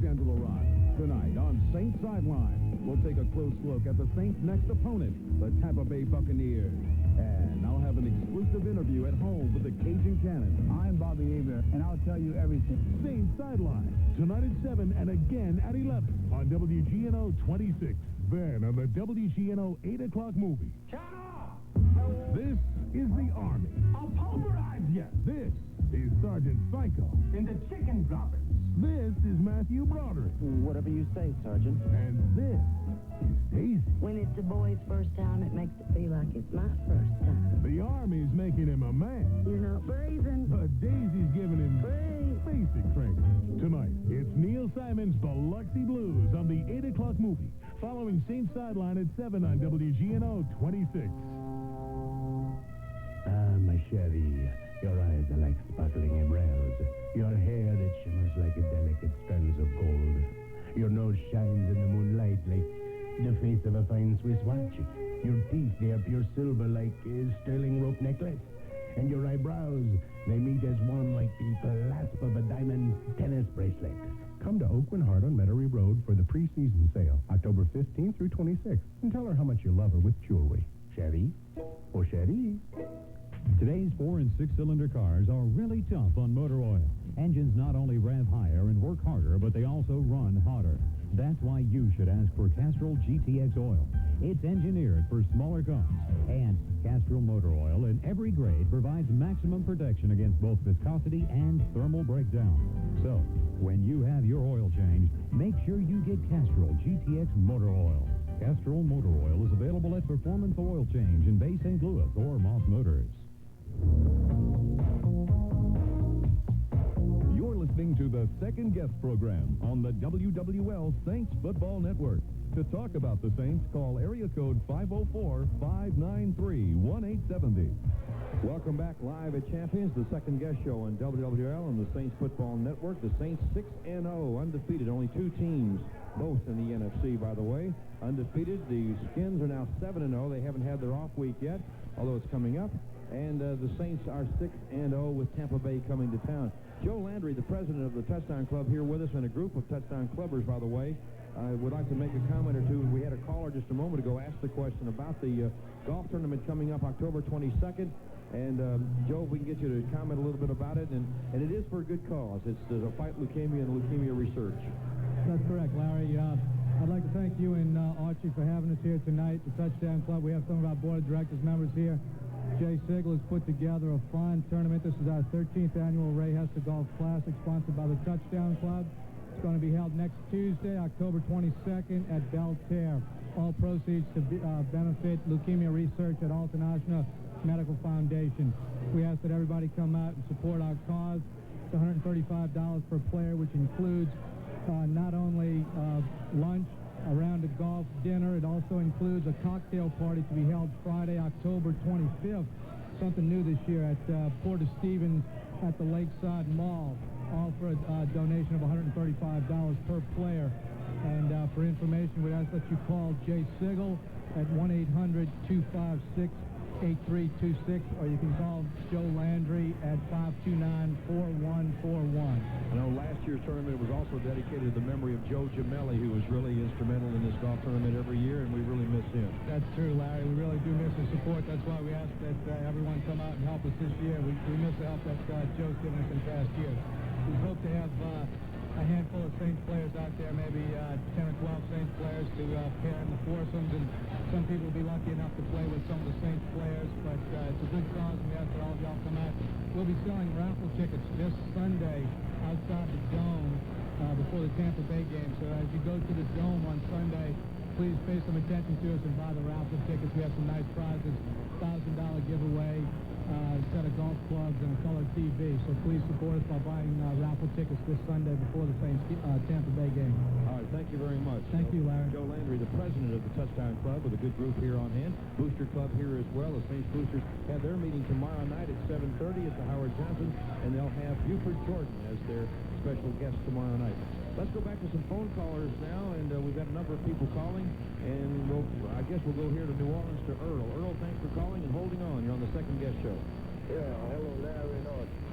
Angelo Rock. Tonight on Saints Sideline, we'll take a close look at the Saints' next opponent, the Tampa Bay Buccaneers. And I'll have an exclusive interview at home with the Cajun Cannon. I'm Bobby Abear, and I'll tell you everything. Saints Sideline, tonight at 7 and again at 11 on WGNO 26. Then on the WGNO 8 o'clock movie. This is the Army. I'll pulverize you. This is Sergeant Psycho. In the chicken droppers. This is Matthew Broderick. Whatever you say, Sergeant. And this is Daisy. When it's a boy's first time, it makes it feel like it's my first time. The Army's making him a man. You're not brazen. But Daisy's giving him Brave. basic training. Tonight, it's Neil Simon's Biloxi Blues on the 8 o'clock movie, following Saints Sideline at 7 on WGNO 26. Ah, my Chevy, your eyes are like sparkling emeralds. Your hair, it shimmers like a delicate strands of gold. Your nose shines in the moonlight like the face of a fine Swiss watch. Your teeth, they are pure silver like a sterling rope necklace. And your eyebrows, they meet as one like the clasp of a diamond tennis bracelet. Come to Oak and Hart on Metairie Road for the pre-season sale, October 15th through 26th. And tell her how much you love her with jewelry. Chevy? Oh, Chevy? Today's 4- and 6-cylinder cars are really tough on motor oil. Engines not only rev higher and work harder, but they also run hotter. That's why you should ask for Castrol GTX oil. It's engineered for smaller cars. And Castrol motor oil in every grade provides maximum protection against both viscosity and thermal breakdown. So, when you have your oil changed, make sure you get Castrol GTX motor oil. Castrol motor oil is available at Performance Oil Change in Bay St. Louis or Moss Motors. You're listening to the Second Guest program on the WWL Saints Football Network. To talk about the Saints, call area code 504-593-1870. Welcome back live at Champions, the Second Guest show on WWL and the Saints Football Network. The Saints 6-0, undefeated. Only two teams, both in the NFC, by the way, undefeated. The Skins are now 7-0. They haven't had their off week yet, although it's coming up. And the Saints are 6-0 with Tampa Bay coming to town. Joe Landry, the president of the Touchdown Club, here with us, and a group of Touchdown Clubbers, by the way. I would like to make a comment or two. We had a caller just a moment ago ask the question about the golf tournament coming up October 22nd. And, Joe, if we can get you to comment a little bit about it. And it is for a good cause. It's to fight leukemia and leukemia research. That's correct, Larry. I'd like to thank you and Archie for having us here tonight, the Touchdown Club. We have some of our board of directors members here. Jay Sigel has put together a fine tournament. This is our 13th annual Ray Hester Golf Classic, sponsored by the Touchdown Club. It's going to be held next Tuesday, October 22nd at Belterre. All proceeds to benefit leukemia research at Alton Ashna Medical Foundation. We ask that everybody come out and support our cause. It's $135 per player, which includes not only lunch, a round of golf, dinner. It also includes a cocktail party to be held Friday, October 25th. Something new this year at Porter Stevens at the Lakeside Mall. All for a donation of $135 per player. And for information, we ask that you call Jay Sigel at 1-800-256-8326, or you can call Joe Landry at 529-4141. I know last year's tournament was also dedicated to the memory of Joe Gemelli, who was really instrumental in this golf tournament every year, and we really miss him. That's true, Larry. We really do miss his support. That's why we ask that everyone come out and help us this year. We miss the help that Joe's given us in past years. We hope to have a handful of Saints players out there, maybe 10 or 12 Saints players to pair in the foursomes, and some people will be lucky enough to play with some of the Saints players, but it's a good cause, and we ask that all of y'all come out. We'll be selling raffle tickets this Sunday outside the Dome before the Tampa Bay game, so as you go to the Dome on Sunday, please pay some attention to us and buy the raffle tickets. We have some nice prizes, $1,000 giveaway, a set of golf clubs, and a color TV. So please support us by buying raffle tickets this Sunday before the Saints Tampa Bay game. All right, thank you very much. Thank you, Larry. Joe Landry, the president of the Touchdown Club, with a good group here on hand. Booster Club here as well. The Saints Boosters have their meeting tomorrow night at 7:30 at the Howard Johnson, and they'll have Buford Jordan as their special guest tomorrow night. Let's go back to some phone callers now, and we've got a number of people calling, and I guess we'll go here to New Orleans to Earl. Earl, thanks for calling and holding on. You're on the Second Guest show. Yeah, hello, Larry and Archie.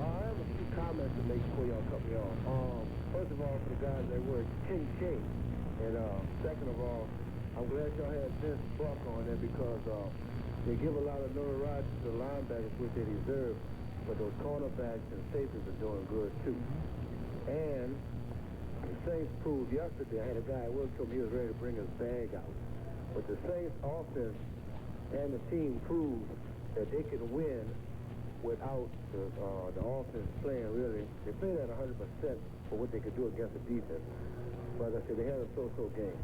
I have a few comments to make before y'all cut me off. first of all, for the guys that were King Shea. And second of all, I'm glad y'all had Vince Buck on there because they give a lot of notoriety to the linebackers, which they deserve, but those cornerbacks and safeties are doing good too. And the Saints proved yesterday, I had a guy at work told me he was ready to bring his bag out. But the Saints offense and the team proved that they can win without the offense playing really. They played at 100% for what they could do against the defense. But like I said, they had a so-so game.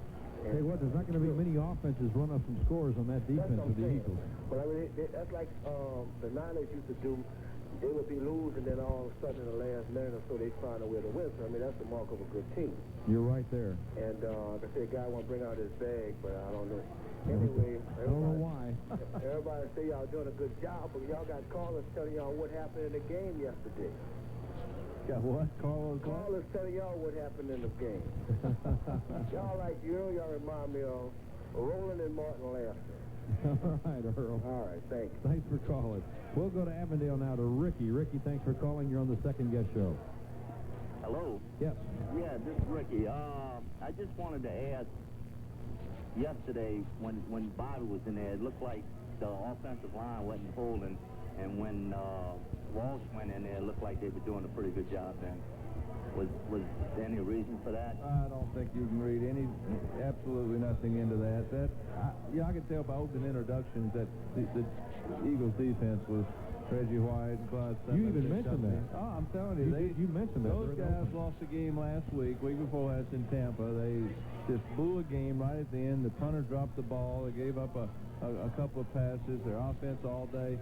Say what, there's not going to be many offenses run up some scores on that defense of the Eagles. But I mean, that's like the Niners used to do. They would be losing, and then all of a sudden in the last minute or so, they find a way to win. So, I mean, that's the mark of a good team. You're right there. And like I said, a guy want to bring out his bag, but I don't know. Anyway, I don't know why. Everybody say y'all doing a good job, but y'all got callers telling y'all what happened in the game yesterday. Got what? Callers telling y'all what happened in the game. Y'all like y'all remind me of Roland and Martin Lafley. All right, Earl. All right, thanks. Thanks for calling. We'll go to Avondale now to Ricky. Ricky, thanks for calling. You're on the Second Guest Show. Hello? Yes. Yeah, this is Ricky. I just wanted to ask, yesterday when Bobby was in there, it looked like the offensive line wasn't holding, and when Walsh went in there, it looked like they were doing a pretty good job then. Was there any reason for that? I don't think you can read absolutely nothing into that. I could tell by open introductions that the Eagles defense was Reggie White and Clyde Stephen. You even mentioned that. Oh, I'm telling you. You mentioned that. Those guys lost a game last week before that's in Tampa. They just blew a game right at the end. The punter dropped the ball. They gave up a couple of passes. Their offense all day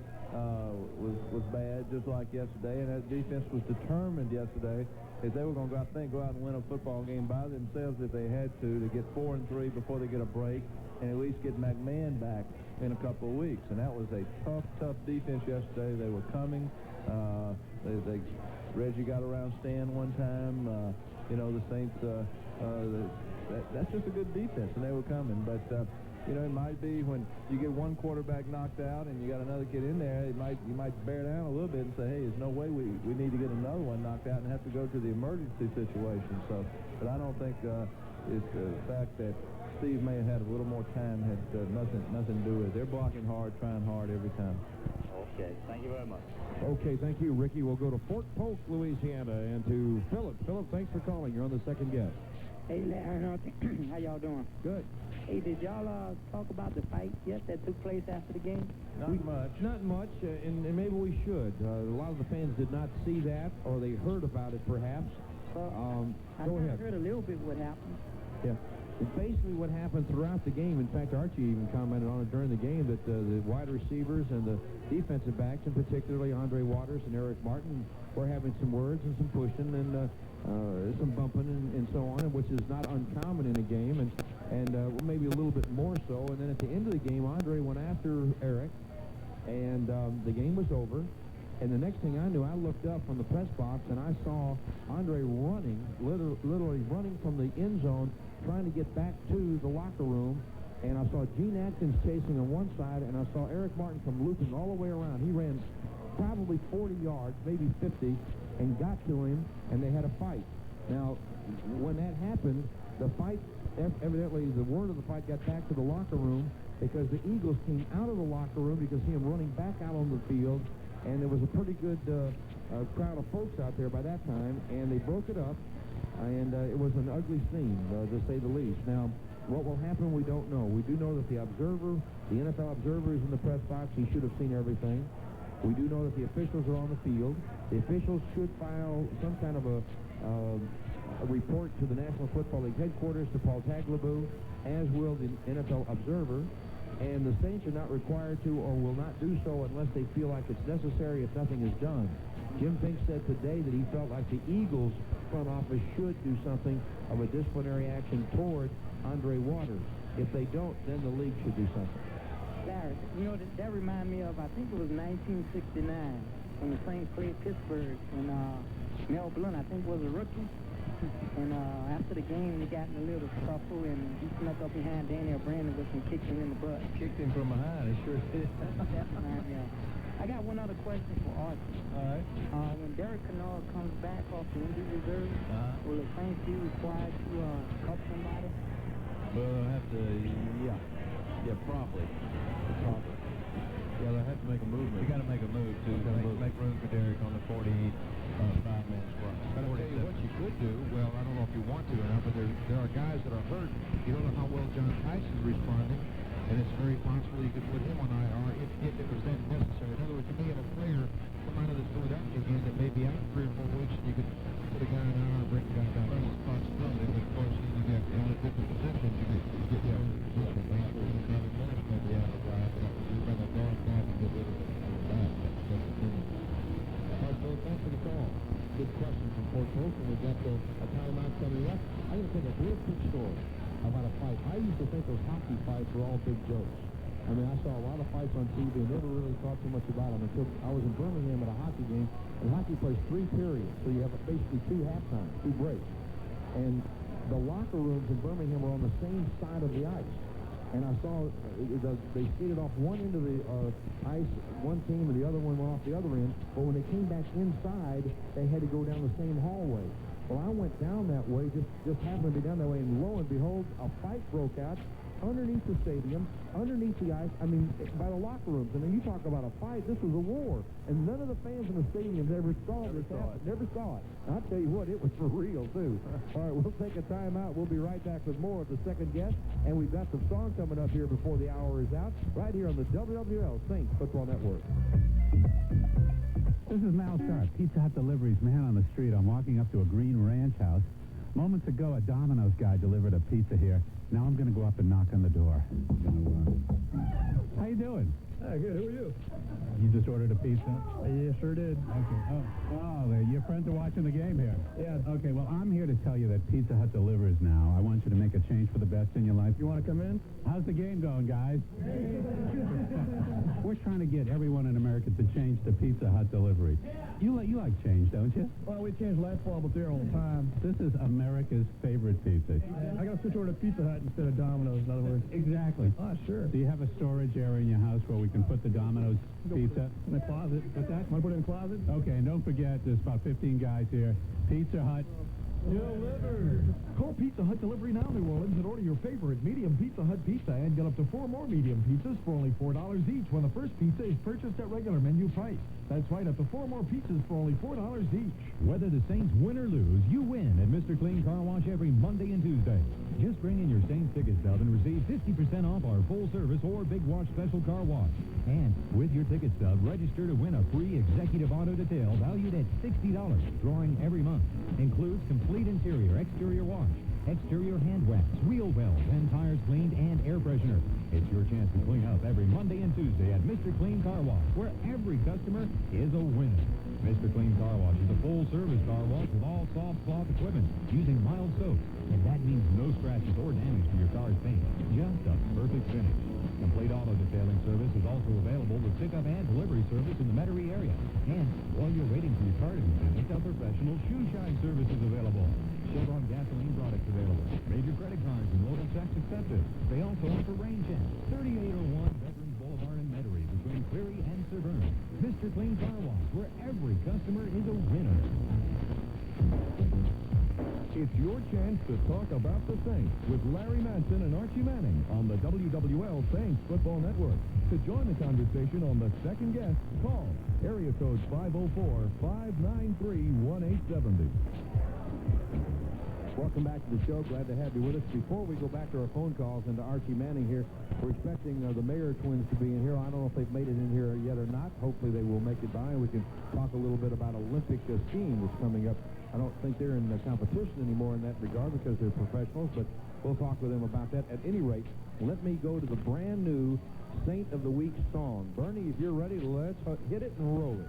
was bad, just like yesterday. And that defense was determined yesterday if they were going to go out and win a football game by themselves if they had to get 4-3 before they get a break and at least get McMahon back in a couple of weeks. And that was a tough defense yesterday. They were coming. Reggie got around Stan one time. The Saints, that's just a good defense, and they were coming. But, it might be when you get one quarterback knocked out and you got another kid in there, you might bear down a little bit and say, hey, there's no way we need to get another one knocked out and have to go to the emergency situation. So, but I don't think it's the fact that Steve may have had a little more time had nothing to do with it. They're blocking hard, trying hard every time. Okay, thank you very much. Okay, thank you, Ricky. We'll go to Fort Polk, Louisiana, and to Philip. Philip, thanks for calling. You're on the Second Guest. Hey, Larry, how y'all doing? Good. Hey, did y'all talk about the fight yet that took place after the game? Not much, and maybe we should. A lot of the fans did not see that, or they heard about it, perhaps. Go ahead. I heard a little bit what happened. Yeah. It's basically what happened throughout the game. In fact, Archie even commented on it during the game that the wide receivers and the defensive backs, and particularly Andre Waters and Eric Martin, were having some words and some pushing and some bumping and so on, which is not uncommon in a game, and maybe a little bit more so. And then at the end of the game, Andre went after Eric, and the game was over. And the next thing I knew, I looked up from the press box, and I saw Andre running, literally running from the end zone, trying to get back to the locker room. And I saw Gene Atkins chasing on one side, and I saw Eric Martin come looping all the way around. He ran probably 40 yards, maybe 50, and got to him, and they had a fight. Now, when that happened, the fight, evidently the word of the fight got back to the locker room because the Eagles came out of the locker room because he was running back out on the field, and there was a pretty good crowd of folks out there by that time, and they broke it up, and it was an ugly scene, to say the least. Now, what will happen, we don't know. We do know that the NFL observer is in the press box. He should have seen everything. We do know that the officials are on the field. The officials should file some kind of a report to the National Football League headquarters, to Paul Tagliabue, as will the NFL observer. And the Saints are not required to or will not do so unless they feel like it's necessary if nothing is done. Jim Fink said today that he felt like the Eagles front office should do something of a disciplinary action toward Andre Waters. If they don't, then the league should do something. Larry, that reminded me of, I think it was 1969, when the Saints played Pittsburgh, and Mel Blount, I think, was a rookie. And after after the game, they got in a little scuffle, and he snuck up behind Daniel Brandon and kicked him in the butt. Kicked him from behind. He sure did. That reminded me of. I got one other question for Archie. All right. When Derek Kennard comes back off the injury reserve, will the Saints be required to cut somebody? Well, they'll have to, yeah, probably. Yeah, they'll have to make a movement. You got to make a move to make room for Derek on the 45-man squad. But I'll tell you what you could do. Well, I don't know if you want to or not, but there are guys that are hurt. You don't know how well John Tice is responding, and it's very possible you could put him on IR if it was then necessary. In other words, you may have a player come out of this Philadelphia game that may be out 3 or 4 weeks, and you could put a guy in IR and bring a guy back. That's a possibility, but of course, you get in a different position. You get the other position. Maybe out of right. You bring a guard back and get rid of that. That's the thing. All right, Bill, thanks for the call. Good question from Fort Polk, and we've got a timeout coming up. I'm going to take a real quick story about a fight. I used to think those hockey fights were all big jokes. I mean, I saw a lot of fights on TV and never really thought too much about them until I was in Birmingham at a hockey game, and hockey plays 3 periods, so you have basically 2 halftimes, 2 breaks. And the locker rooms in Birmingham were on the same side of the ice. And I saw they skated off one end of the ice, one team, and the other one went off the other end. But when they came back inside, they had to go down the same hallway. Well, I went down that way, just happened to be down that way, and lo and behold, a fight broke out underneath the stadium, underneath the ice, I mean, by the locker rooms. I mean, you talk about a fight, this was a war. And none of the fans in the stadium ever saw this happen. Never saw it. And I'll tell you what, it was for real, too. All right, we'll take a timeout. We'll be right back with more of the second guest. And we've got some song coming up here before the hour is out, right here on the WWL Saints Football Network. This is Mal Sharp, Pizza Hut Deliveries man on the street. I'm walking up to a Green Ranch house. Moments ago, a Domino's guy delivered a pizza here. Now I'm going to go up and knock on the door. How you doing? Good. Who are you? You just ordered a pizza? Yeah, sure did. Okay. Oh, your friends are watching the game here. Yeah. Okay, well, I'm here to tell you that Pizza Hut delivers now. I want you to make a change for the best in your life. You want to come in? How's the game going, guys? We're trying to get everyone in America to change to Pizza Hut delivery. You like change, don't you? Well, we changed last fall, but there all the time. This is America's favorite pizza. I got to switch over to Pizza Hut instead of Domino's, in other words. Exactly. Oh, sure. Do you have a storage area in your house where we can put the Domino's pizza? In the closet. What's that? Want to put it in the closet? Okay, and don't forget, there's about 15 guys here. Pizza Hut. Delivered. Call Pizza Hut Delivery now, New Orleans, and order your favorite medium Pizza Hut pizza and get up to 4 more medium pizzas for only $4 each when the first pizza is purchased at regular menu price. That's right, up to 4 more pizzas for only $4 each. Whether the Saints win or lose, you win at Mr. Clean Car Wash every Monday and Tuesday. Just bring in your Saints ticket stub and receive 50% off our full-service or Big Wash special car wash. And with your ticket stub, register to win a free executive auto detail valued at $60, drawing every month. Includes complete interior, exterior wash, exterior hand wax, wheel wells, and tires cleaned, and air freshener. It's your chance to clean up every Monday and Tuesday at Mr. Clean Car Wash, where every customer is a winner. Mr. Clean Car Wash is a full-service car wash with all soft cloth equipment using mild soap, and that means no scratches or damage to your car's paint, just a perfect finish. Complete auto detailing service is also available with pickup and delivery service in the Metairie area. And while you're waiting for your car to be finished, a professional shoe shine service is available. Chevron gasoline products available. Major credit cards and local checks accepted. They also offer rain checks. 3801 Veterans Boulevard in Metairie between Cleary and Severn. Mr. Clean Car Wash, where every customer is a winner. It's your chance to talk about the Saints with Larry Manson and Archie Manning on the WWL Saints Football Network. To join the conversation on the second guest, call area code 504-593-1870. Welcome back to the show. Glad to have you with us. Before we go back to our phone calls and to Archie Manning here, we're expecting the Mayer twins to be in here. I don't know if they've made it in here yet or not. Hopefully they will make it by, and we can talk a little bit about Olympic skiing that's coming up. I don't think they're in the competition anymore in that regard because they're professionals, but we'll talk with them about that. At any rate, let me go to the brand new Saint of the Week song. Bernie, if you're ready, let's hit it and roll it.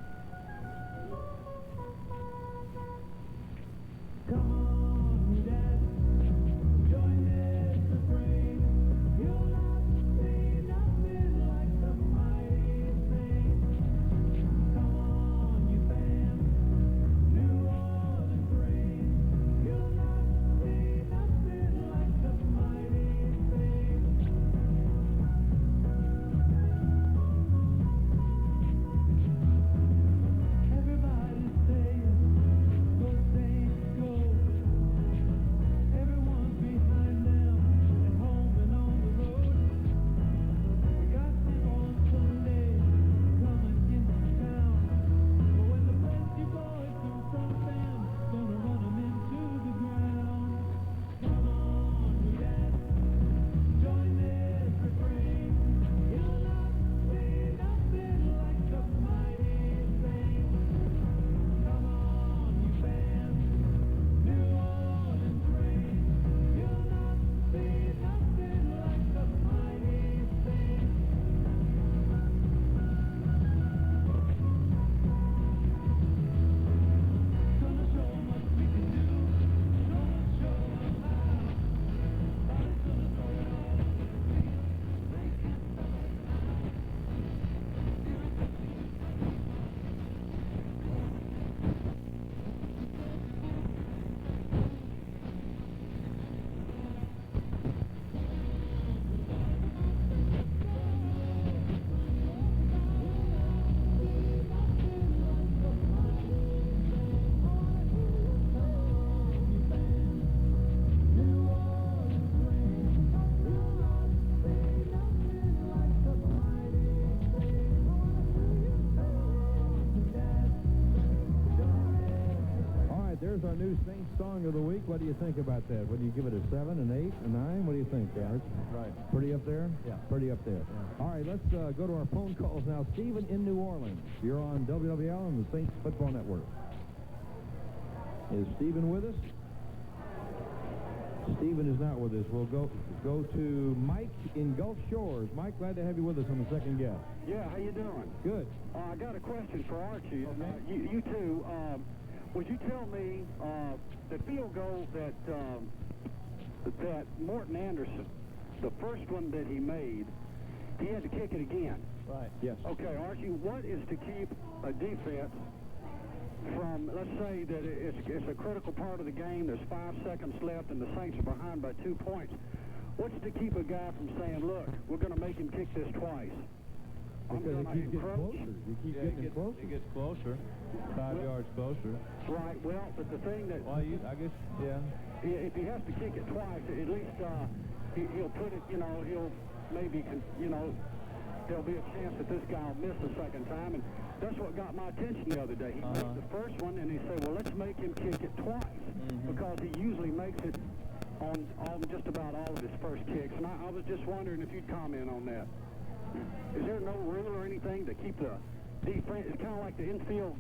Come on, Dad, join this refrain. You'll not see nothing like the mighty Saints. Come on, you fans, New Orleans rain. You'll not see Saints song of the week. What do you think about that? Would you give it a 7, an 8, a 9? What do you think, Garrett? Right. Pretty up there? Yeah. Pretty up there. Yeah. All right, let's go to our phone calls now. Stephen in New Orleans. You're on WWL and the Saints Football Network. Is Stephen with us? Stephen is not with us. We'll go to Mike in Gulf Shores. Mike, glad to have you with us on the second guest. Yeah, how you doing? Good. I got a question for Archie. You two, would you tell me the field goal that Morton Anderson, the first one that he made, he had to kick it again? Right. Yes. Okay, Archie, what is to keep a defense from, let's say that it's a critical part of the game, there's 5 seconds left and the Saints are behind by 2 points. What's to keep a guy from saying, look, we're going to make him kick this twice? Because it keeps getting closer. You keep getting closer. It gets closer. 5 yards closer. Right, well, but the thing that... Well, I guess, yeah. If he has to kick it twice, at least he'll put it, he'll maybe, there'll be a chance that this guy will miss the second time. And that's what got my attention the other day. He made the first one, and he said, well, let's make him kick it twice. Because he usually makes it on just about all of his first kicks. And I was just wondering if you'd comment on that. Is there no rule or anything to keep the defense? It's kind of like the infield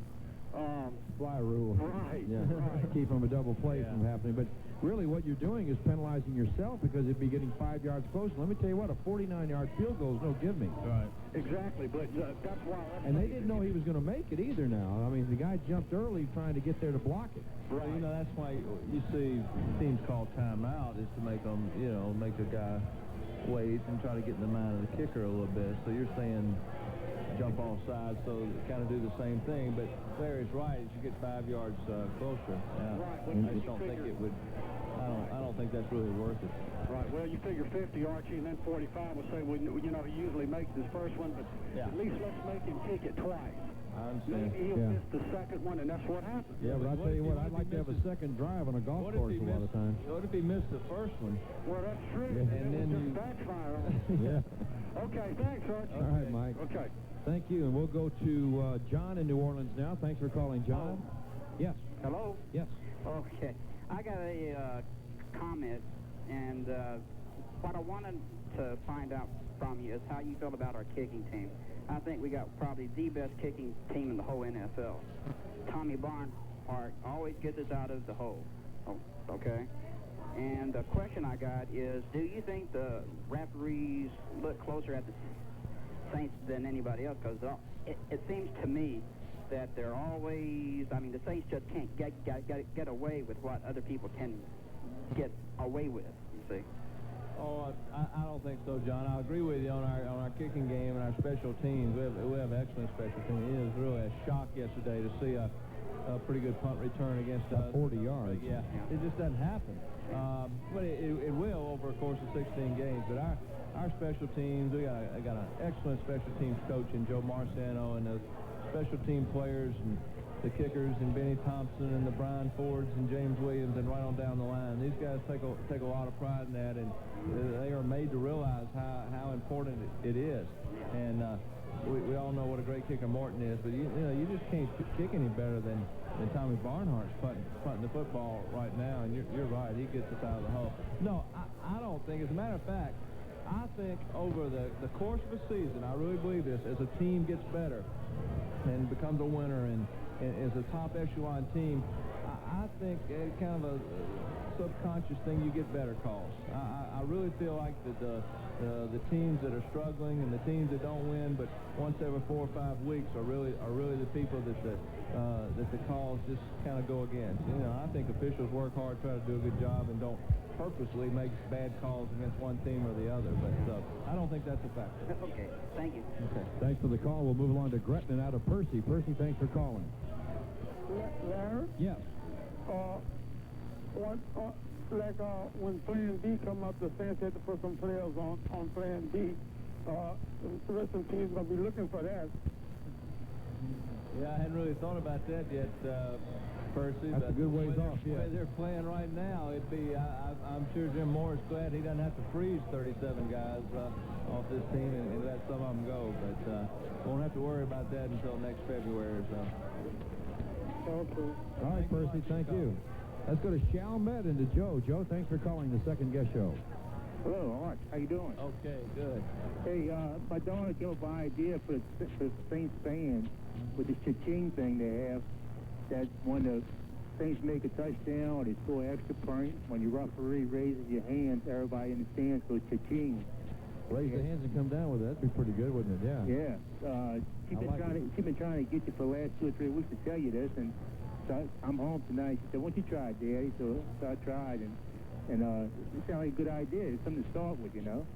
fly rule. Right. Yeah. Right. Keep from a double play from happening. But really what you're doing is penalizing yourself because it'd be getting 5 yards closer. Let me tell you what, a 49-yard field goal is no give me. Right. Exactly, but that's why... And they didn't know he was going to make it either now. I mean, the guy jumped early trying to get there to block it. Right. Well, that's why you see teams call timeout is to make them, make the guy wait and try to get in the mind of the kicker a little bit. So you're saying jump off sides, so kind of do the same thing. But Larry's right. You get 5 yards closer. Yeah. Right. I just don't think it would. I don't think that's really worth it. Right. Well, you figure 50, Archie, and then 45 will say, well, he usually makes his first one, but at least let's make him kick it twice. I understand. Maybe he'll miss the second one, and that's what happens. Yeah, but I'll tell you what, I'd like to have a second drive on a golf course a lot of times. What if he missed the first one? Well, that's true. Yeah. And then you backfire on him. Yeah. Okay, thanks, Archie. All right, Mike. Okay. Thank you, and we'll go to John in New Orleans now. Thanks for calling, John. Yes. Hello? Yes. Okay. I got a comment, and what I wanted to find out from you is how you feel about our kicking team. I think we got probably the best kicking team in the whole NFL. Tommy Barnhart always gets us out of the hole. Oh, okay? And the question I got is, do you think the referees look closer at the Saints than anybody else? Because it seems to me that they're always, the Saints just can't get away with what other people can get away with, you see. Oh, I don't think so, John. I agree with you on our kicking game and our special teams. We have excellent special teams. It was really a shock yesterday to see a pretty good punt return against us. 40 yards. Yeah, it just doesn't happen. But it will over a course of 16 games. But our special teams, we got an excellent special teams coach in Joe Marciano, and the special team players and the kickers and Benny Thompson and the Brian Fords and James Williams and right on down the line. These guys take a lot of pride in that, and they are made to realize how important it is. And we all know what a great kicker Morton is, but you just can't kick any better than Tommy Barnhart's punting the football right now. And you're right, he gets us out of the hole. No, I don't think. As a matter of fact, I think over the course of a season, I really believe this, as a team gets better and becomes a winner and is a top echelon team, I think kind of a subconscious thing, you get better calls. I really feel like that the teams that are struggling and the teams that don't win, but once every 4 or 5 weeks are really the people that the calls just kind of go against. I think officials work hard, try to do a good job, and don't purposely make bad calls against one team or the other. But I don't think that's a factor. Okay, thank you. Okay, thanks for the call. We'll move along to Gretna out of Percy. Percy, thanks for calling. Larry? Yes. When Plan B come up, the Saints had to put some players on Plan B. The rest of the team's going to be looking for that. Yeah, I hadn't really thought about that yet, Percy. That's a good ways off, The way they're playing right now, it'd be, I'm sure Jim Moore's glad he doesn't have to freeze 37 guys off this team and let some of them go. But won't have to worry about that until next February or so. Okay. All right, Percy, thank you. Let's go to Chalmette and to Joe. Joe, thanks for calling the Second Guest Show. Hello, Art. How you doing? Okay, good. Hey, my daughter came up with an idea for the Saints fans with this cha-ching thing they have, that when the Saints make a touchdown or they score an extra point, when your referee raises your hands, everybody in the stands goes cha-ching. Raise the hands and come down with it. That'd be pretty good, wouldn't it? Yeah. Yeah. She's been trying to get you for the last 2 or 3 weeks to tell you this, and so I'm home tonight. She said, "Why don't you try it, Daddy?" So I tried, and it sounded like a good idea. It's something to start with, you know.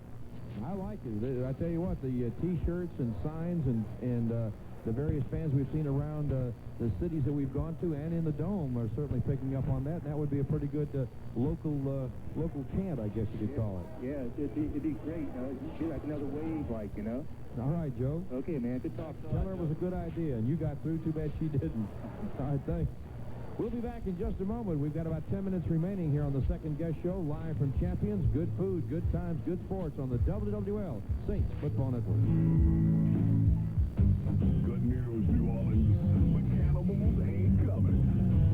I like it. I tell you what, the T-shirts and signs and the various fans we've seen around the cities that we've gone to and in the Dome are certainly picking up on that. And that would be a pretty good local chant, I guess you could call it. Yeah, it'd be great. It'd be like another wave, like, you know. All right, Joe. Okay, man. Good talk. Tell her it was a good idea, and you got through. Too bad she didn't. All right, thanks. We'll be back in just a moment. We've got about 10 minutes remaining here on the Second Guest Show, live from Champions. Good food, good times, good sports on the WWL Saints Football Network. Good news, New Orleans. The cannibals ain't coming,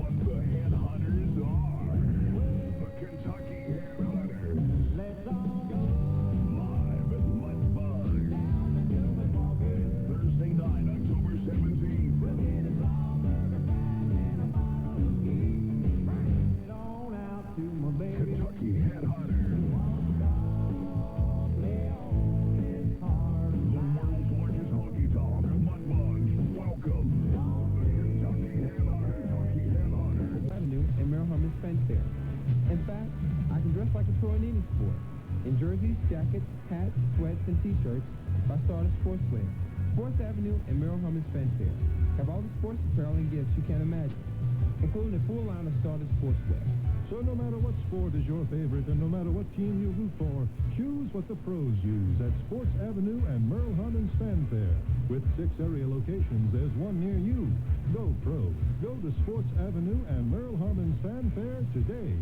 but the headhunters are. The Kentucky Headhunters. Let's all go. Live at Mud Bug. Thursday night, October 17th. We'll get a burger fry and a bottle of tea. Bring it on out to my baby. Kentucky Headhunters. In fact, I can dress like a pro in any sport. In jerseys, jackets, hats, sweats, and t-shirts by Stardust Sportswear. Sports Avenue and Merrill Herman's Fence Fair have all the sports apparel and gifts you can imagine, including a full line of Stardust Sportswear. So no matter what sport is your favorite and no matter what team you root for, choose what the pros use at Sports Avenue and Merle Harmon's Fanfare. With 6 area locations, there's one near you. Go pro. Go to Sports Avenue and Merle Harmon's Fanfare today.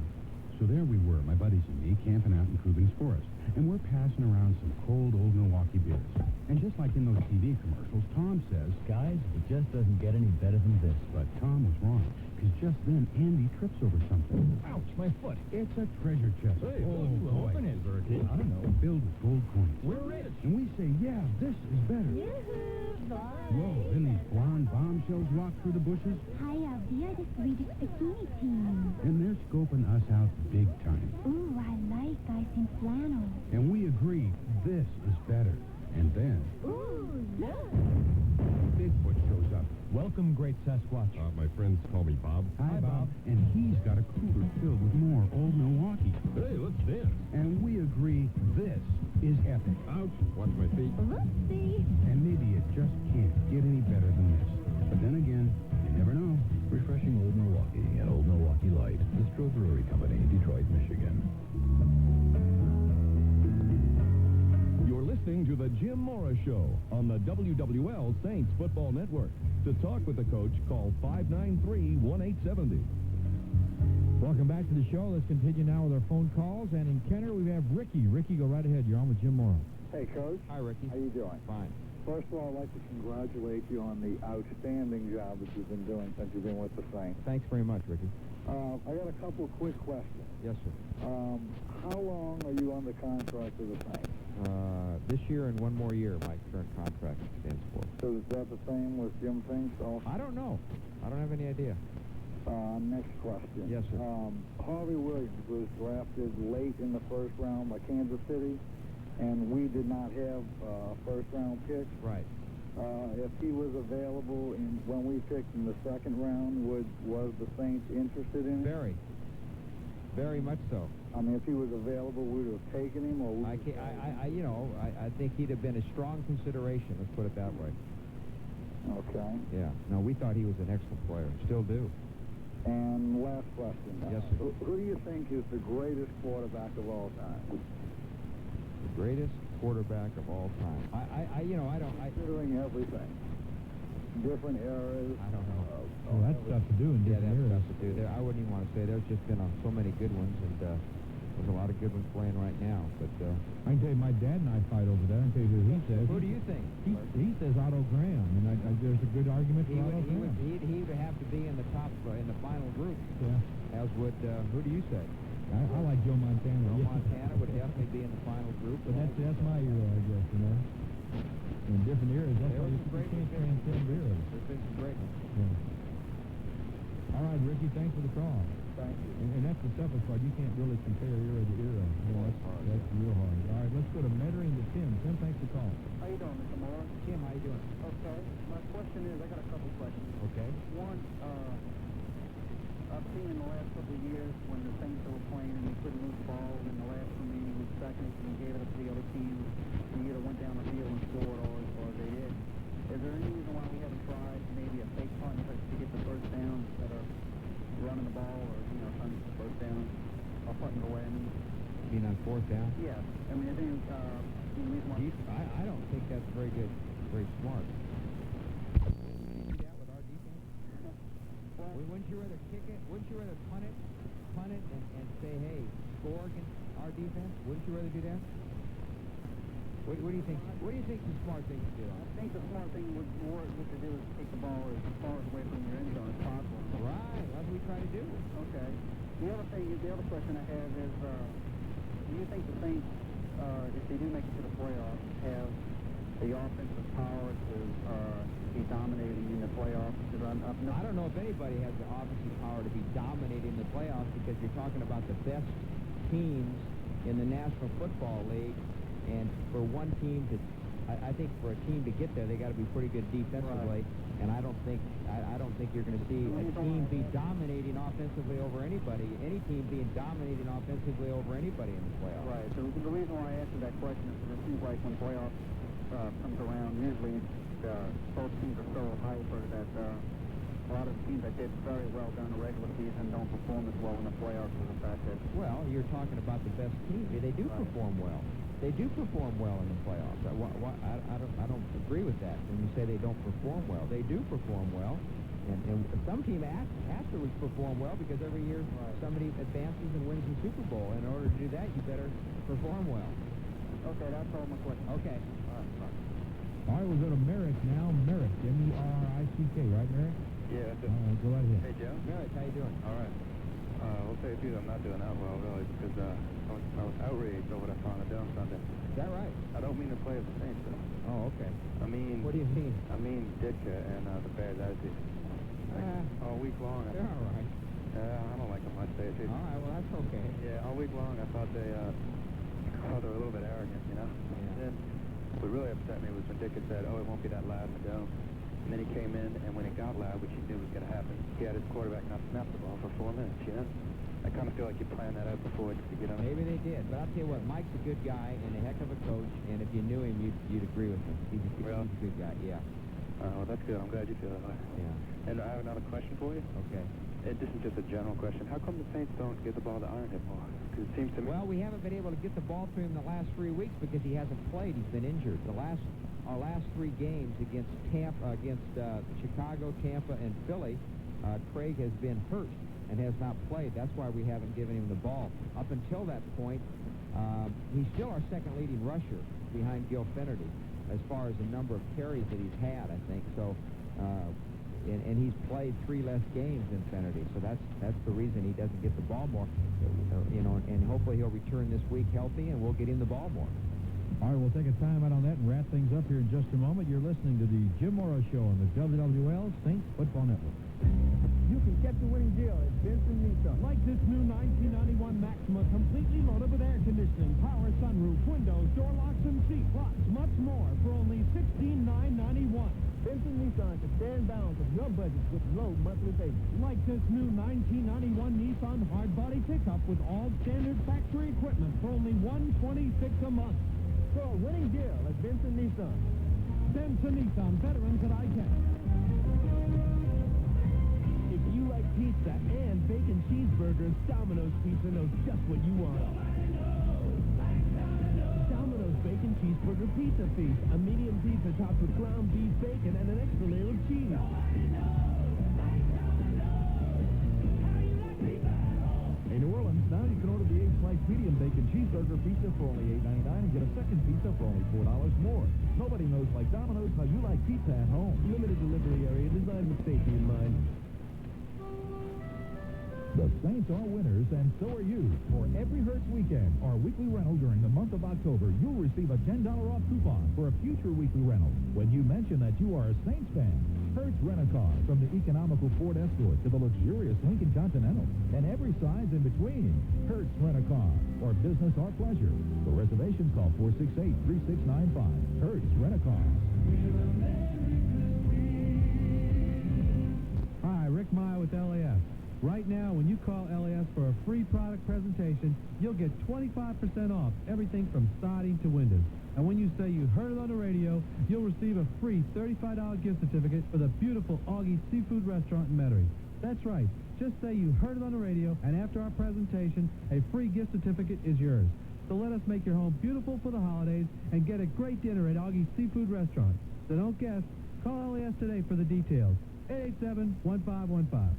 So there we were, my buddies and me, camping out in Coogan's Forest. And we're passing around some cold old Milwaukee beers. And just like in those TV commercials, Tom says, "Guys, it just doesn't get any better than this." But Tom was wrong, because just then Andy trips over something. Ouch, my foot. It's a treasure chest. Hey, oh, boy. open it, Bertie. I don't know. Filled with gold coins. We're rich. And we say, yeah, this is better. Whoa, then these blonde bombshells walk through the bushes. Hi, we are the Swedish bikini team. And they're scoping us out big time. Ooh, I like guys in flannel. And we agree, this is better. And then... Ooh, look. Bigfoot shows up. Welcome, great Sasquatch. My friends call me Bob. Hi, Bob. And he's got a cooler filled with more old Milwaukee. Hey, let's dance. And we agree, this is epic. Ouch. Watch my feet. Whoopsie. And maybe it just can't get any better than this. But then again, you never know. Refreshing Old Milwaukee and Old Milwaukee Light. Distro Brewery Company, Detroit, Michigan. You're listening to the Jim Morris Show on the WWL Saints Football Network. To talk with the coach, call 593-1870. Welcome back to the show. Let's continue now with our phone calls. And in Kenner, we have Ricky. Ricky, go right ahead. You're on with Jim Morris. Hey, Coach. Hi, Ricky. How you doing? Fine. First of all, I'd like to congratulate you on the outstanding job that you've been doing since you've been with the Saints. Thanks very much, Ricky. I got a couple of quick questions. Yes, sir. How long are you on the contract with the Saints? This year and one more year, my current contract stands for. So is that the same with Jim Finks also? I don't know. I don't have any idea. Next question. Yes, sir. Harvey Williams was drafted late in the first round by Kansas City, and we did not have first-round picks. Right. If he was available when we picked in the second round, was the Saints interested in him? Very much so. I mean, if he was available, we would have taken him, or I think he'd have been a strong consideration. Let's put it that way. Okay. Yeah. No, we thought he was an excellent player. Still do. And last question. Yes, sir. Who do you think is the greatest quarterback of all time? The greatest quarterback of all time. Considering everything. Different eras. I don't know. Well, that's tough to do in different that's areas. tough to do. I wouldn't even want to say. There's just been so many good ones, and there's a lot of good ones playing right now. But I can tell you, my dad and I fight over that. I can tell you who he says. Who do you think? He says Otto Graham, and there's a good argument for Otto Graham. He would have to be in the top, in the final group. Yeah. as would, who do you say? I like Joe Montana. Joe Montana would definitely be in the final group. But that's my era, I guess, you know. In different eras, that's why you can't transcend eras. There's been some great ones. Yeah. All right, Ricky, thanks for the call. Thank you. And that's the toughest part. You can't really compare era to era. You know, that's real hard. All right, let's go to Mettering to Tim. Tim, thanks for calling. How you doing, Mr. Moore? Tim, how you doing? Okay. My question is, I got a couple questions. Okay. One, I've seen in the last couple of years when the Saints were playing and they couldn't move the ball in the last remaining seconds and gave it up to the other team, they either went down the field and scored or they did. Is there any reason why we haven't tried maybe a fake punt to get the first down instead of running the ball or, you know, trying to get the first down or punting it away? I mean, You mean on fourth down? yeah. I mean, is there any reason why... I don't think that's very good, very smart. Do that with our defense? Wouldn't you rather kick it? Wouldn't you rather punt it and say, hey, score against our defense? Wouldn't you rather do that? What do you think? What do you think the smart thing to do? I think the smart thing would to do is take the ball as far away from your end zone as possible. Right, that's what we try to do. Okay. The other question I have is, do you think the Saints, if they do make it to the playoffs, have the offensive power to be dominating in the playoffs? I don't know if anybody has the offensive power to be dominating the playoffs because you're talking about the best teams in the National Football League. And for one team to, I think for a team to get there, they got to be pretty good defensively. Right. And I don't think you're going to see a team be dominating offensively over anybody. Any team being dominating offensively over anybody in the playoffs. Right. So the reason why I answered that question is because it seems like when playoffs comes around, usually both teams are so hyper that a lot of teams that did very well during the regular season don't perform as well in the playoffs for the fact that... Well, you're talking about the best team. They do perform well. They do perform well in the playoffs. I don't agree with that when you say they don't perform well. They do perform well, and some team has to perform well because every year somebody advances and wins the Super Bowl. In order to do that, you better perform well. Okay, that's all my questions. Okay. All right, we'll go to Merrick now. Merrick, M-E-R-I-C-K, right, Merrick? Yeah, that's it. All right, go right ahead. Hey, Joe. Merrick, how you doing? All right. We'll tell you the truth, I'm not doing that well, really, because I was outraged over what I found to do on Sunday. Is that right? I don't mean to play as the Saints, though. Oh, okay. I mean... What do you mean? I mean Ditka and the Bears attitude. All week long... They're all right. I don't like them much, to tell you the truth. All right, well, that's okay. Yeah, all week long I thought they were a little bit arrogant, you know? Yeah. And what really upset me was when Ditka said, oh, it won't be that loud in the dome. And then he came in, and when it got loud, which he knew was going to happen, he had his quarterback not snap the ball for 4 minutes, you know? I kind of feel like you planned that out before just to get on. Maybe they did, but I'll tell you what, Mike's a good guy and a heck of a coach, and if you knew him, you'd agree with him. He's a good guy, yeah. Well, that's good. I'm glad you feel that way. Yeah. And I have another question for you. Okay. This is just a general question. How come the Saints don't give the ball to Ironhead more? Because it seems to me... Well, we haven't been able to get the ball to him the last 3 weeks because he hasn't played. He's been injured. Our last 3 games against Chicago, Tampa, and Philly, Craig has been hurt and has not played. That's why we haven't given him the ball. Up until that point, he's still our second leading rusher behind Gil Finnerty as far as the number of carries that he's had, I think. So, and he's played 3 less games than Finnerty. So that's the reason he doesn't get the ball more. You know, and hopefully he'll return this week healthy, and we'll get him the ball more. All right, we'll take a time out on that and wrap things up here in just a moment. You're listening to the Jim Morrow Show on the WWL Saints Football Network. You can catch a winning deal at Benson Nissan. Like this new 1991 Maxima, completely loaded with air conditioning, power sunroof, windows, door locks, and seat lots, much more for only $16,991. Benson Nissan can stand balance of your budget with low monthly payments. Like this new 1991 Nissan hardbody pickup with all standard factory equipment for only $126 a month. So a winning deal at Benson Nissan. Benson Nissan, veterans at I-10. If you like pizza and bacon cheeseburgers, Domino's Pizza knows just what you want. Domino's Bacon Cheeseburger Pizza Feast. A medium pizza topped with ground beef bacon and an extra layer of cheese. In New Orleans, now you can order the 8-slice medium bacon cheeseburger pizza for only $8.99 and get a second pizza for only $4 more. Nobody knows like Domino's how you like pizza at home. Limited delivery area designed with safety in mind. The Saints are winners, and so are you. For every Hertz weekend or weekly rental during the month of October, you'll receive a $10 off coupon for a future weekly rental when you mention that you are a Saints fan. Hertz Rent-A-Car, from the economical Ford Escort to the luxurious Lincoln Continental, and every size in between. Hertz Rent-A-Car, for business or pleasure. For reservations, call 468-3695. Hertz Rent-A-Car. Hi, Rick Meyer with LAS. Right now, when you call LAS for a free product presentation, you'll get 25% off everything from siding to windows. And when you say you heard it on the radio, you'll receive a free $35 gift certificate for the beautiful Augie's Seafood Restaurant in Metairie. That's right. Just say you heard it on the radio, and after our presentation, a free gift certificate is yours. So let us make your home beautiful for the holidays and get a great dinner at Augie's Seafood Restaurant. So don't guess. Call LAS today for the details. 887-1515.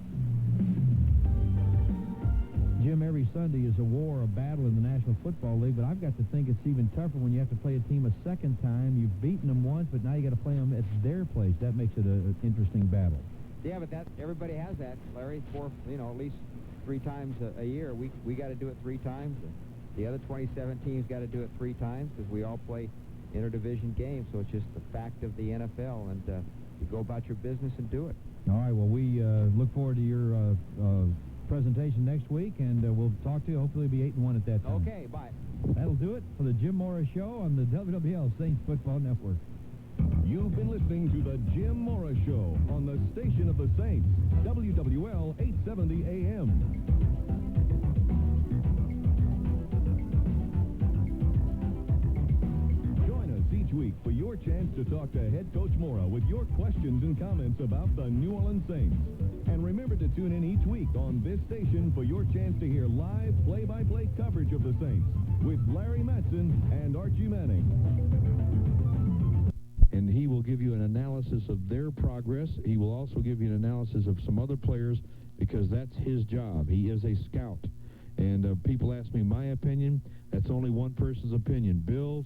Jim, every Sunday is a war, a battle in the National Football League, but I've got to think it's even tougher when you have to play a team a second time. You've beaten them once, but now you got to play them at their place. That makes it an interesting battle. Yeah, but everybody has that, Larry. At least 3 times a year. We got to do it 3 times. The other 27 teams got to do it 3 times because we all play interdivision games. So it's just the fact of the NFL, and you go about your business and do it. All right. Well, we look forward to your presentation next week, and we'll talk to you. Hopefully, we'll be 8-1 at that time. Okay, bye. That'll do it for the Jim Morris Show on the WWL Saints Football Network. You've been listening to the Jim Morris Show on the station of the Saints, WWL 870 AM. Join us each week for your chance to talk to head coach Mora with your questions and comments about the New Orleans Saints. And remember to tune in each week on this station for your chance to hear live play-by-play coverage of the Saints with Larry Matson and Archie Manning. And he will give you an analysis of their progress. He will also give you an analysis of some other players because that's his job. He is a scout. And people ask me my opinion. That's only one person's opinion. Bill's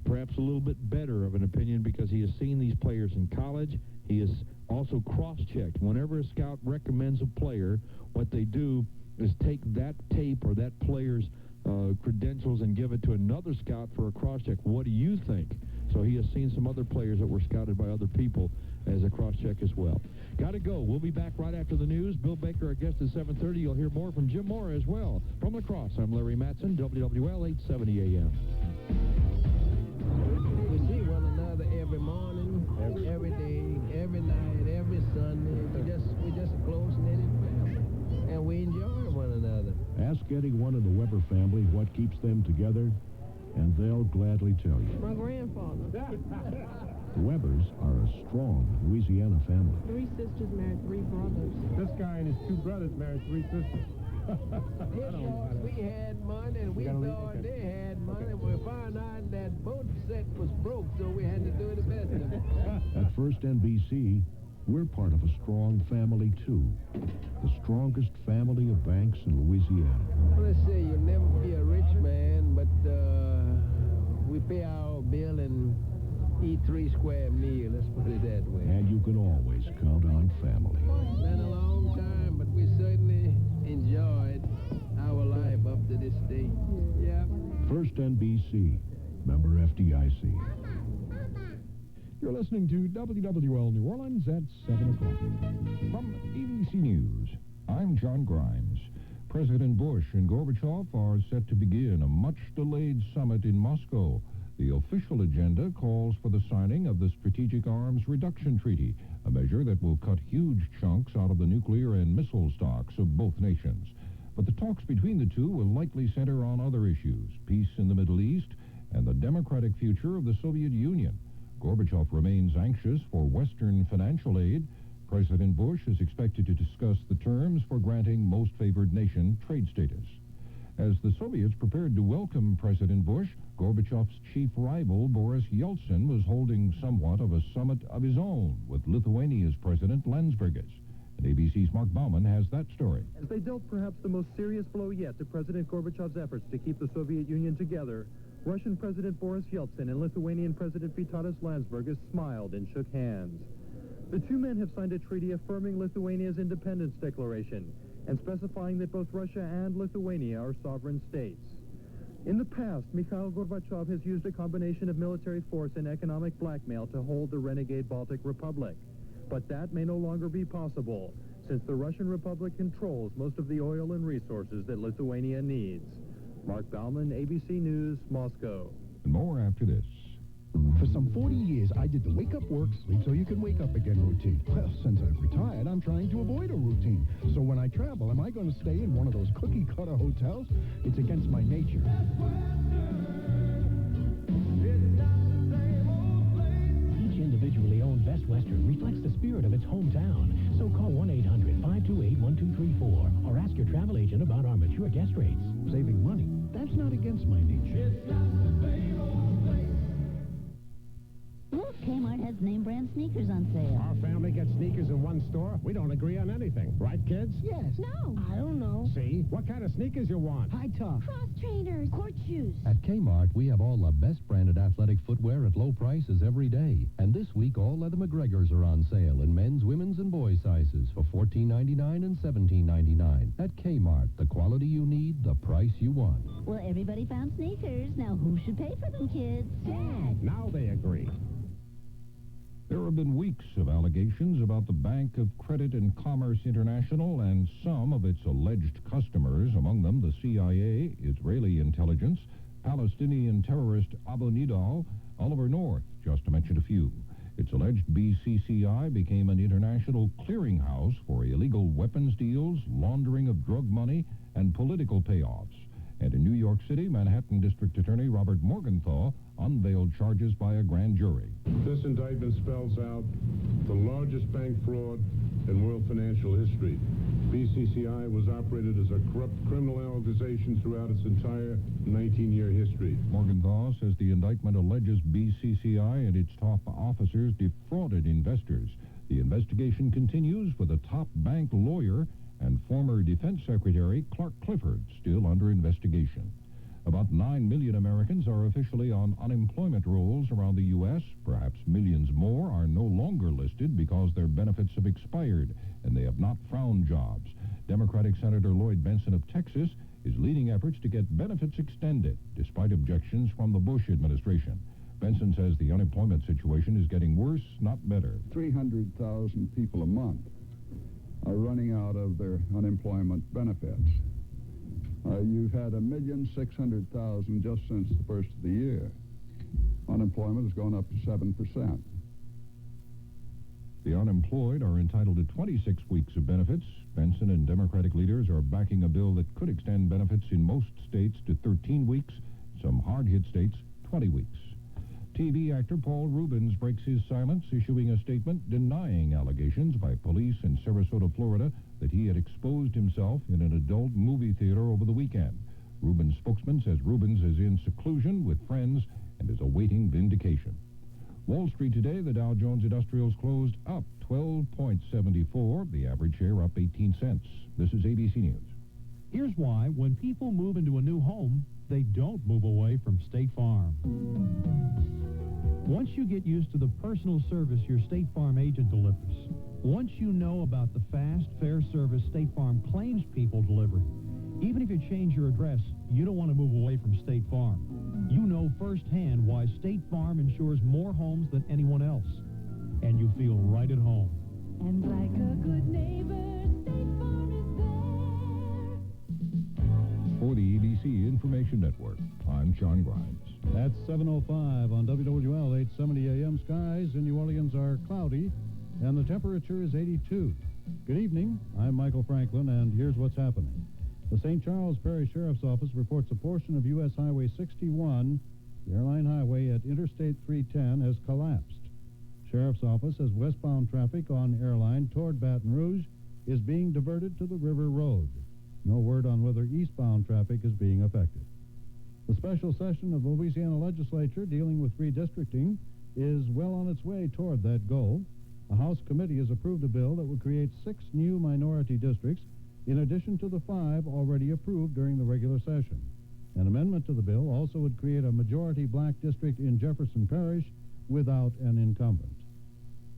perhaps a little bit better of an opinion because he has seen these players in college. He has also cross-checked. Whenever a scout recommends a player, what they do is take that tape or that player's credentials and give it to another scout for a cross-check. What do you think? So he has seen some other players that were scouted by other people as a cross-check as well. Got to go. We'll be back right after the news. Bill Baker, our guest, at 7:30. You'll hear more from Jim Mora as well. From La Crosse, I'm Larry Matson, WWL 870 AM. We see one another every morning, every day, every night, every Sunday. We're just a close-knitted family, and we enjoy one another. Ask any one of the Weber family what keeps them together, and they'll gladly tell you. My grandfather. The Webers are a strong Louisiana family. 3 sisters married 3 brothers. This guy and his 2 brothers married 3 sisters. We had money, and we thought they had money. We found out that boat set was broke, so we had to do the best of it. At First NBC, we're part of a strong family, too. The strongest family of banks in Louisiana. Well, let's say you'll never be a rich man, but we pay our bill and eat 3 square meals. Let's put it that way. And you can always count on family. It's been a long time, but we certainly enjoyed our life up to this day. Yeah. First NBC, member FDIC. You're listening to WWL New Orleans at 7 o'clock. From ABC News, I'm John Grimes. President Bush and Gorbachev are set to begin a much-delayed summit in Moscow. The official agenda calls for the signing of the Strategic Arms Reduction Treaty, a measure that will cut huge chunks out of the nuclear and missile stocks of both nations. But the talks between the two will likely center on other issues, peace in the Middle East and the democratic future of the Soviet Union. Gorbachev remains anxious for Western financial aid. President Bush is expected to discuss the terms for granting most favored nation trade status. As the Soviets prepared to welcome President Bush, Gorbachev's chief rival, Boris Yeltsin, was holding somewhat of a summit of his own with Lithuania's President Landsbergis. And ABC's Mark Bauman has that story. As they dealt perhaps the most serious blow yet to President Gorbachev's efforts to keep the Soviet Union together, Russian President Boris Yeltsin and Lithuanian President Vytautas Landsbergis smiled and shook hands. The 2 men have signed a treaty affirming Lithuania's independence declaration, and specifying that both Russia and Lithuania are sovereign states. In the past, Mikhail Gorbachev has used a combination of military force and economic blackmail to hold the renegade Baltic Republic. But that may no longer be possible, since the Russian Republic controls most of the oil and resources that Lithuania needs. Mark Bauman, ABC News, Moscow. And more after this. For some 40 years, I did the wake-up work, sleep so you can wake up again routine. Well, since I've retired, I'm trying to avoid a routine. So when I travel, am I going to stay in one of those cookie-cutter hotels? It's against my nature. Each individually owned Best Western reflects the spirit of its hometown. So call 1-800-528-1234 or ask your travel agent about our mature guest rates. Saving money, that's not against my nature. Look, Kmart has name brand sneakers on sale. Our family gets sneakers in one store. We don't agree on anything. Right, kids? Yes. No. I don't know. See? What kind of sneakers you want? High top. Cross trainers. Court shoes. At Kmart, we have all the best branded athletic footwear at low prices every day. And this week, all leather McGregors are on sale in men's, women's, and boys' sizes for $14.99 and $17.99. At Kmart, the quality you need, the price you want. Well, everybody found sneakers. Now who should pay for them, kids? Dad. Now they agree. There have been weeks of allegations about the Bank of Credit and Commerce International and some of its alleged customers, among them the CIA, Israeli intelligence, Palestinian terrorist Abu Nidal, Oliver North, just to mention a few. It's alleged BCCI became an international clearinghouse for illegal weapons deals, laundering of drug money, and political payoffs. And in New York City, Manhattan District Attorney Robert Morgenthau unveiled charges by a grand jury. This indictment spells out the largest bank fraud in world financial history. BCCI was operated as a corrupt criminal organization throughout its entire 19-year history. Morgenthau says the indictment alleges BCCI and its top officers defrauded investors. The investigation continues with a top bank lawyer and former Defense Secretary Clark Clifford still under investigation. About 9 million Americans are officially on unemployment rolls around the U.S. Perhaps millions more are no longer listed because their benefits have expired and they have not found jobs. Democratic Senator Lloyd Bentsen of Texas is leading efforts to get benefits extended, despite objections from the Bush administration. Bentsen says the unemployment situation is getting worse, not better. 300,000 people a month are running out of their unemployment benefits. You've had 1,600,000 just since the first of the year. Unemployment has gone up to 7%. The unemployed are entitled to 26 weeks of benefits. Bentsen and Democratic leaders are backing a bill that could extend benefits in most states to 13 weeks, some hard-hit states 20 weeks. TV actor Paul Reubens breaks his silence, issuing a statement denying allegations by police in Sarasota, Florida, that he had exposed himself in an adult movie theater over the weekend. Reubens' spokesman says Reubens is in seclusion with friends and is awaiting vindication. Wall Street today, the Dow Jones Industrials closed up 12.74, the average share up 18 cents. This is ABC News. Here's why when people move into a new home, they don't move away from State Farm. Once you get used to the personal service your State Farm agent delivers, once you know about the fast, fair service State Farm claims people deliver, even if you change your address, you don't want to move away from State Farm. You know firsthand why State Farm insures more homes than anyone else, and you feel right at home. And like a good neighbor, State Farm is there. For the ABC Information Network, I'm John Grimes. At 7:05 on WWL 870 AM. Skies in New Orleans are cloudy, and the temperature is 82. Good evening. I'm Michael Franklin, and here's what's happening. The St. Charles Parish Sheriff's Office reports a portion of U.S. Highway 61, the Airline Highway at Interstate 310, has collapsed. Sheriff's Office says westbound traffic on Airline toward Baton Rouge is being diverted to the River Road. No word on whether eastbound traffic is being affected. The special session of the Louisiana legislature dealing with redistricting is well on its way toward that goal. A House committee has approved a bill that will create 6 new minority districts in addition to the 5 already approved during the regular session. An amendment to the bill also would create a majority black district in Jefferson Parish without an incumbent.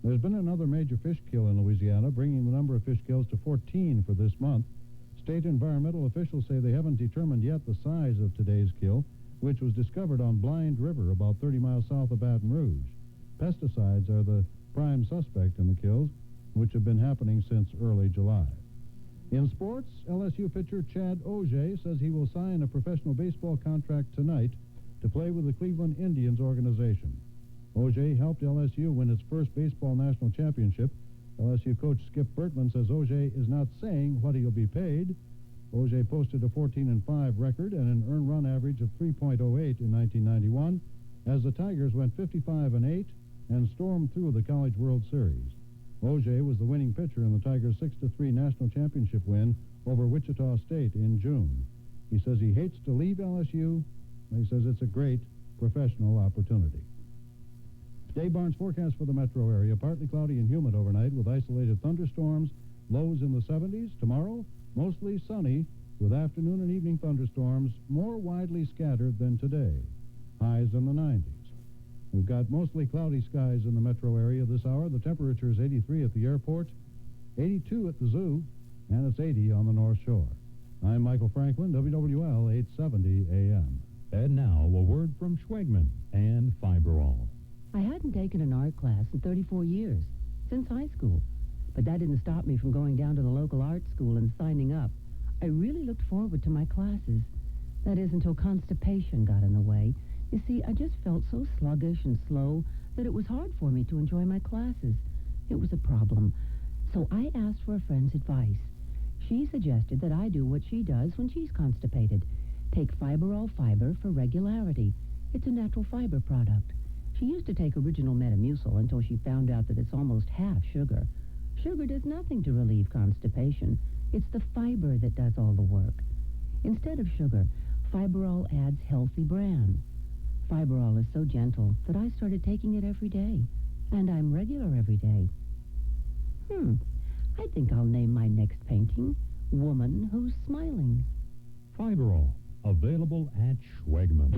There's been another major fish kill in Louisiana, bringing the number of fish kills to 14 for this month. State environmental officials say they haven't determined yet the size of today's kill, which was discovered on Blind River about 30 miles south of Baton Rouge. Pesticides are the prime suspect in the kills, which have been happening since early July. In sports, LSU pitcher Chad Auger says he will sign a professional baseball contract tonight to play with the Cleveland Indians organization. Auger helped LSU win its first baseball national championship. LSU coach Skip Bertman says Auger is not saying what he'll be paid. Auger posted a 14-5 record and an earned run average of 3.08 in 1991 as the Tigers went 55-8 and stormed through the College World Series. Auger was the winning pitcher in the Tigers' 6-3 national championship win over Wichita State in June. He says he hates to leave LSU, but he says it's a great professional opportunity. Dave Barnes' forecast for the metro area: partly cloudy and humid overnight with isolated thunderstorms, lows in the 70s. Tomorrow, mostly sunny with afternoon and evening thunderstorms, more widely scattered than today. Highs in the 90s. We've got mostly cloudy skies in the metro area this hour. The temperature is 83 at the airport, 82 at the zoo, and it's 80 on the North Shore. I'm Michael Franklin, WWL 870 AM. And now, a word from Schwegman and Fiberall. I hadn't taken an art class in 34 years, since high school. But that didn't stop me from going down to the local art school and signing up. I really looked forward to my classes. That is, until constipation got in the way. You see, I just felt so sluggish and slow that it was hard for me to enjoy my classes. It was a problem. So I asked for a friend's advice. She suggested that I do what she does when she's constipated. Take Fiberall Fiber for regularity. It's a natural fiber product. She used to take original Metamucil until she found out that it's almost half sugar. Sugar does nothing to relieve constipation. It's the fiber that does all the work. Instead of sugar, Fiberall adds healthy bran. Fiberall is so gentle that I started taking it every day. And I'm regular every day. I think I'll name my next painting Woman Who's Smiling. Fiberall, available at Schwegman.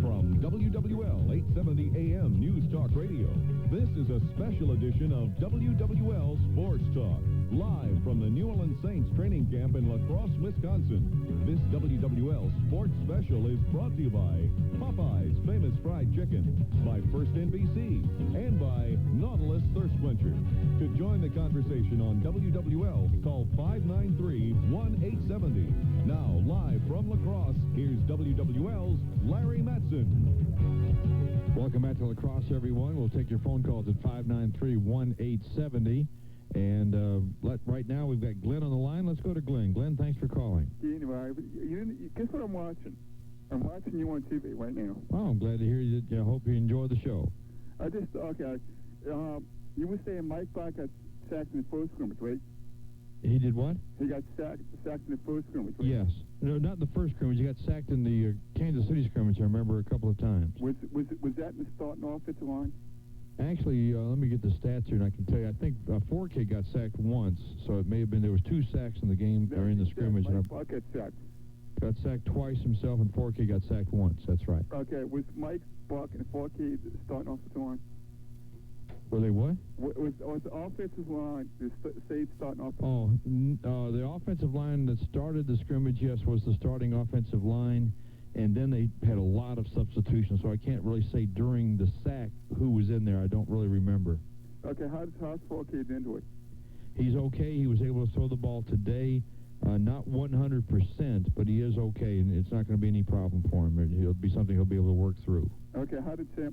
From WWL 870 AM News Talk Radio, this is a special edition of WWL Sports Talk, live from the New Orleans Saints training camp in La Crosse, Wisconsin. This WWL Sports Special is brought to you by Popeye's Famous Fried Chicken, by First NBC, and by Nautilus Thirst Quencher. To join the conversation on WWL, call 593-1870. Now, live from La Crosse, here's WWL's Larry Matson. Welcome back to La Crosse, everyone. We'll take your phone calls at 593-1870. And right now we've got Glenn on the line. Let's go to Glenn. Glenn, thanks for calling. Anyway, guess what I'm watching? I'm watching you on TV right now. Oh, I'm glad to hear you. I hope you enjoy the show. You were saying Mike Bach got sacked in the first scrimmage, right? He did what? He got sacked in the first scrimmage, right? Yes. No, not the first scrimmage. He got sacked in the Kansas City scrimmage, I remember, a couple of times. Was that in the starting offensive line? Actually, let me get the stats here, and I can tell you. I think Forkey got sacked once, so it may have been there was 2 sacks in the game or in the scrimmage. Mike Bach got sacked. Got sacked twice himself, and Forkey got sacked once. That's right. Okay, was Mike Bach and Forkey starting offensive line? Were they what? Was the offensive line starting offensive? Oh, the offensive line that started the scrimmage, yes, was the starting offensive line. And then they had a lot of substitutions, so I can't really say during the sack who was in there. I don't really remember. Okay, how's Forkey into it? He's okay. He was able to throw the ball today. Not 100%, but he is okay, and it's not going to be any problem for him. It'll be something he'll be able to work through. Okay,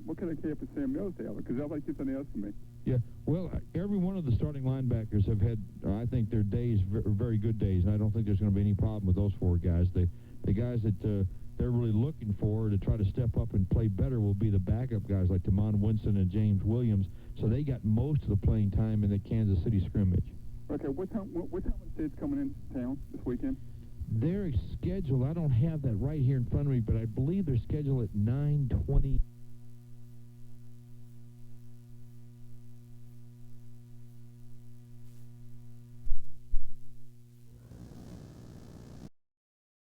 what can I care for Sam Mills, because I'd like to get something else from me. Yeah, well, every one of the starting linebackers have had, I think, their days, very good days, and I don't think there's going to be any problem with those 4 guys. The guys that they're really looking for to try to step up and play better will be the backup guys like Damon Winston and James Williams. So they got most of the playing time in the Kansas City scrimmage. Okay, what time are the States coming in town this weekend? They're scheduled, I don't have that right here in front of me, but I believe they're scheduled at 9:20